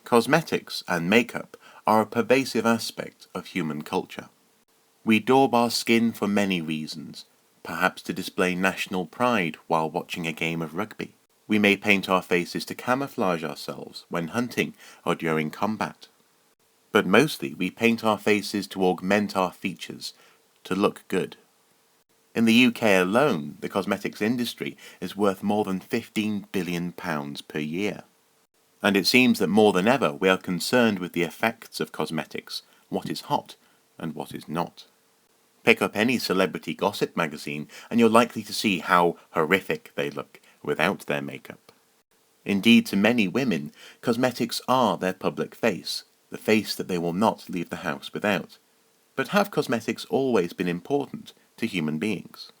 Cosmetics and makeup are a pervasive aspect of human culture. We daub our skin for many reasons, perhaps to display national pride while watching a game of rugby. We may paint our faces to camouflage ourselves when hunting or during combat. But mostly we paint our faces to augment our features, to look good. In the UK alone, the cosmetics industry is worth more than £15 billion per year. And it seems that more than ever we are concerned with the effects of cosmetics, what is hot and what is not. Pick up any celebrity gossip magazine and you're likely to see how horrific they look without their makeup. Indeed, to many women, cosmetics are their public face, the face that they will not leave the house without. But have cosmetics always been important to human beings?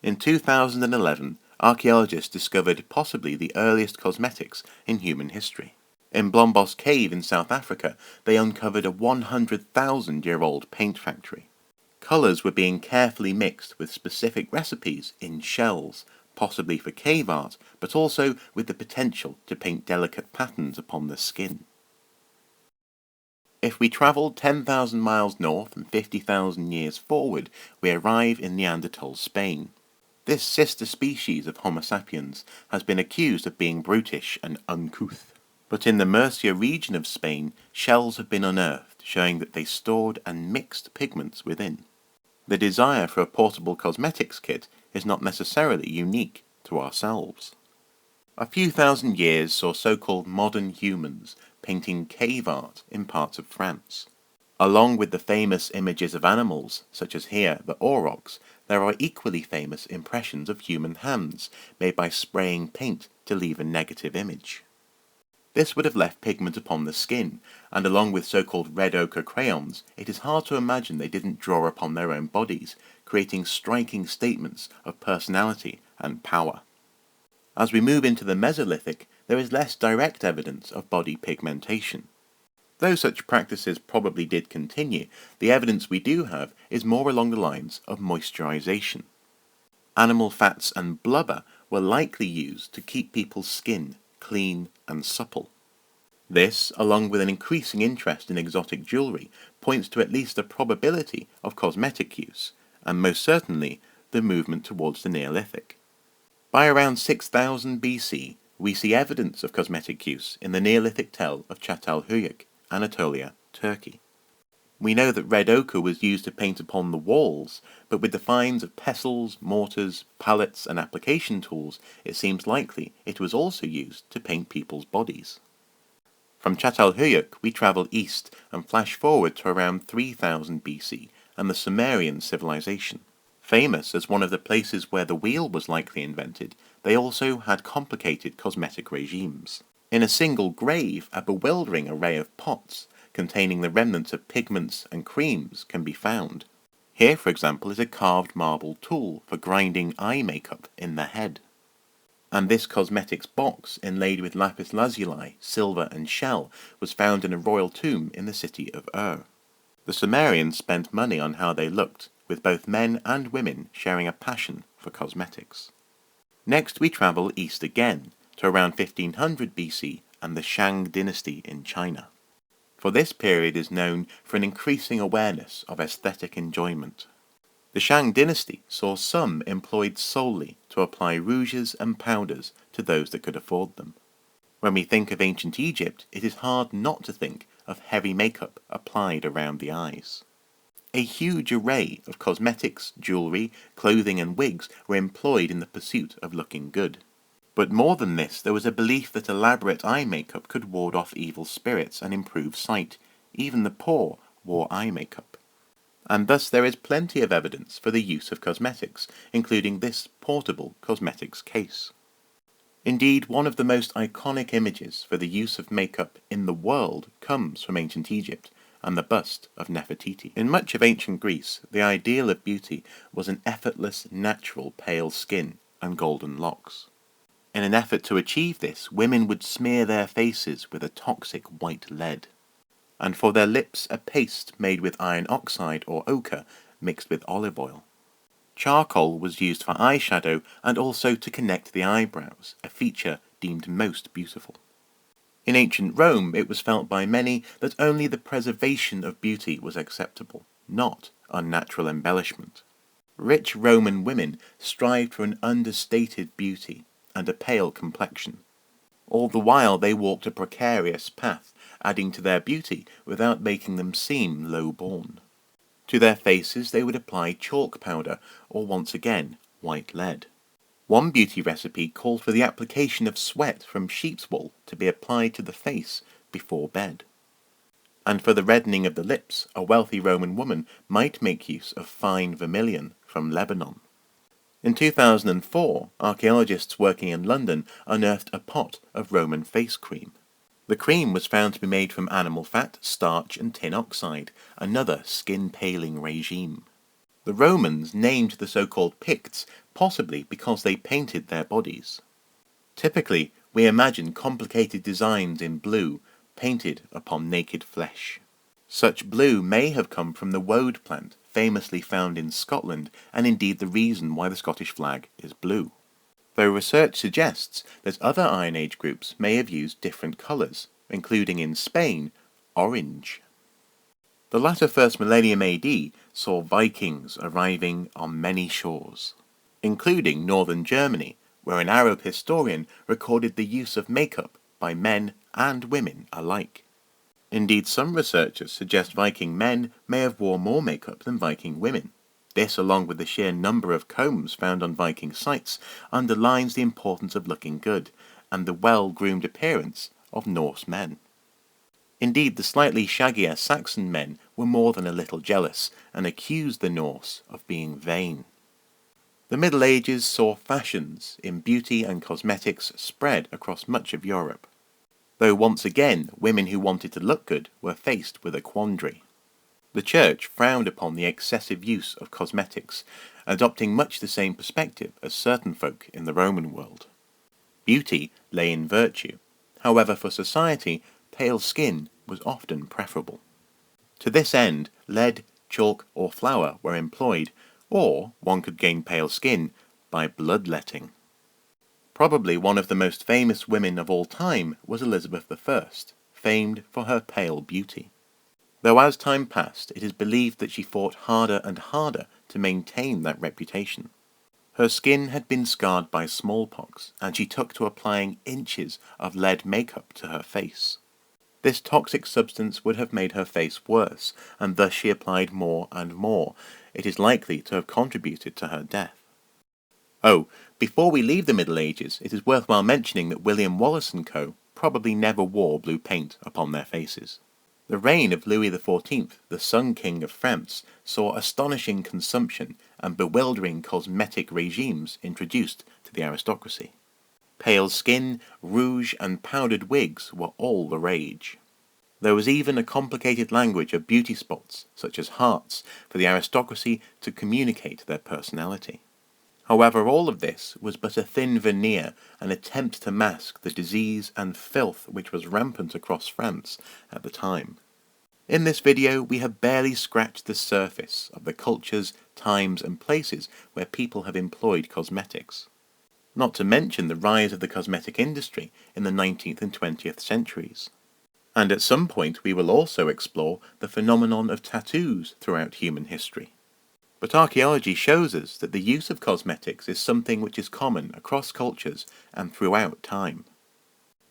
In 2011, archaeologists discovered possibly the earliest cosmetics in human history. In Blombos Cave in South Africa, they uncovered a 100,000-year-old paint factory. Colours were being carefully mixed with specific recipes in shells, possibly for cave art, but also with the potential to paint delicate patterns upon the skin. If we travel 10,000 miles north and 50,000 years forward, we arrive in Neanderthal Spain. This sister species of Homo sapiens has been accused of being brutish and uncouth. But in the Murcia region of Spain, shells have been unearthed, showing that they stored and mixed pigments within. The desire for a portable cosmetics kit is not necessarily unique to ourselves. A few thousand years saw so-called modern humans painting cave art in parts of France. Along with the famous images of animals, such as here the aurochs, there are equally famous impressions of human hands made by spraying paint to leave a negative image. This would have left pigment upon the skin, and along with so-called red ochre crayons, it is hard to imagine they didn't draw upon their own bodies, creating striking statements of personality and power. As we move into the Mesolithic, there is less direct evidence of body pigmentation. Though such practices probably did continue, the evidence we do have is more along the lines of moisturization. Animal fats and blubber were likely used to keep people's skin clean and supple. This, along with an increasing interest in exotic jewellery, points to at least a probability of cosmetic use, and most certainly the movement towards the Neolithic. By around 6000 BC, we see evidence of cosmetic use in the Neolithic tell of Çatalhöyük, Anatolia, Turkey. We know that red ochre was used to paint upon the walls, but with the finds of pestles, mortars, palettes and application tools, it seems likely it was also used to paint people's bodies. From Çatalhöyük we travel east and flash forward to around 3000 BC and the Sumerian civilization. Famous as one of the places where the wheel was likely invented, they also had complicated cosmetic regimes. In a single grave, a bewildering array of pots containing the remnants of pigments and creams can be found. Here, for example, is a carved marble tool for grinding eye makeup in the head. And this cosmetics box, inlaid with lapis lazuli, silver and shell, was found in a royal tomb in the city of Ur. The Sumerians spent money on how they looked, with both men and women sharing a passion for cosmetics. Next we travel east again, to around 1500 BC and the Shang dynasty in China. For this period is known for an increasing awareness of aesthetic enjoyment. The Shang dynasty saw some employed solely to apply rouges and powders to those that could afford them. When we think of ancient Egypt, it is hard not to think of heavy makeup applied around the eyes. A huge array of cosmetics, jewellery, clothing and wigs were employed in the pursuit of looking good. But more than this, there was a belief that elaborate eye makeup could ward off evil spirits and improve sight. Even the poor wore eye makeup. And thus there is plenty of evidence for the use of cosmetics, including this portable cosmetics case. Indeed, one of the most iconic images for the use of makeup in the world comes from ancient Egypt, and the bust of Nefertiti. In much of ancient Greece, the ideal of beauty was an effortless, natural pale skin and golden locks. In an effort to achieve this, women would smear their faces with a toxic white lead, and for their lips a paste made with iron oxide or ochre mixed with olive oil. Charcoal was used for eyeshadow and also to connect the eyebrows, a feature deemed most beautiful. In ancient Rome, it was felt by many that only the preservation of beauty was acceptable, not unnatural embellishment. Rich Roman women strived for an understated beauty and a pale complexion. All the while they walked a precarious path, adding to their beauty without making them seem low-born. To their faces they would apply chalk powder, or once again, white lead. One beauty recipe called for the application of sweat from sheep's wool to be applied to the face before bed. And for the reddening of the lips, a wealthy Roman woman might make use of fine vermilion from Lebanon. In 2004, archaeologists working in London unearthed a pot of Roman face cream. The cream was found to be made from animal fat, starch and tin oxide, another skin-paling regime. The Romans named the so-called Picts possibly because they painted their bodies. Typically, we imagine complicated designs in blue painted upon naked flesh. Such blue may have come from the woad plant, famously found in Scotland, and indeed the reason why the Scottish flag is blue. Though research suggests that other Iron Age groups may have used different colours, including in Spain, orange. The latter first millennium AD saw Vikings arriving on many shores, including northern Germany, where an Arab historian recorded the use of makeup by men and women alike. Indeed, some researchers suggest Viking men may have worn more makeup than Viking women. This, along with the sheer number of combs found on Viking sites, underlines the importance of looking good, and the well-groomed appearance of Norse men. Indeed, the slightly shaggier Saxon men were more than a little jealous, and accused the Norse of being vain. The Middle Ages saw fashions in beauty and cosmetics spread across much of Europe, though once again women who wanted to look good were faced with a quandary. The Church frowned upon the excessive use of cosmetics, adopting much the same perspective as certain folk in the Roman world. Beauty lay in virtue. However, for society, pale skin was often preferable. To this end, lead, chalk or flour were employed, or one could gain pale skin by bloodletting. Probably one of the most famous women of all time was Elizabeth I, famed for her pale beauty. Though as time passed, it is believed that she fought harder and harder to maintain that reputation. Her skin had been scarred by smallpox, and she took to applying inches of lead makeup to her face. This toxic substance would have made her face worse, and thus she applied more and more. It is likely to have contributed to her death. Oh, before we leave the Middle Ages, it is worthwhile mentioning that William Wallace & Co. probably never wore blue paint upon their faces. The reign of Louis XIV, the Sun King of France, saw astonishing consumption and bewildering cosmetic regimes introduced to the aristocracy. Pale skin, rouge and powdered wigs were all the rage. There was even a complicated language of beauty spots, such as hearts, for the aristocracy to communicate their personality. However, all of this was but a thin veneer, an attempt to mask the disease and filth which was rampant across France at the time. In this video, we have barely scratched the surface of the cultures, times and places where people have employed cosmetics. Not to mention the rise of the cosmetic industry in the 19th and 20th centuries. And at some point we will also explore the phenomenon of tattoos throughout human history. But archaeology shows us that the use of cosmetics is something which is common across cultures and throughout time.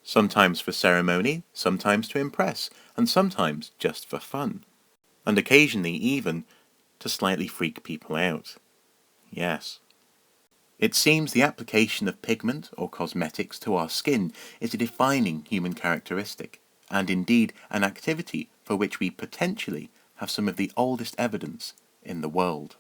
Sometimes for ceremony, sometimes to impress, and sometimes just for fun. And occasionally even to slightly freak people out. Yes. It seems the application of pigment or cosmetics to our skin is a defining human characteristic, and indeed an activity for which we potentially have some of the oldest evidence in the world.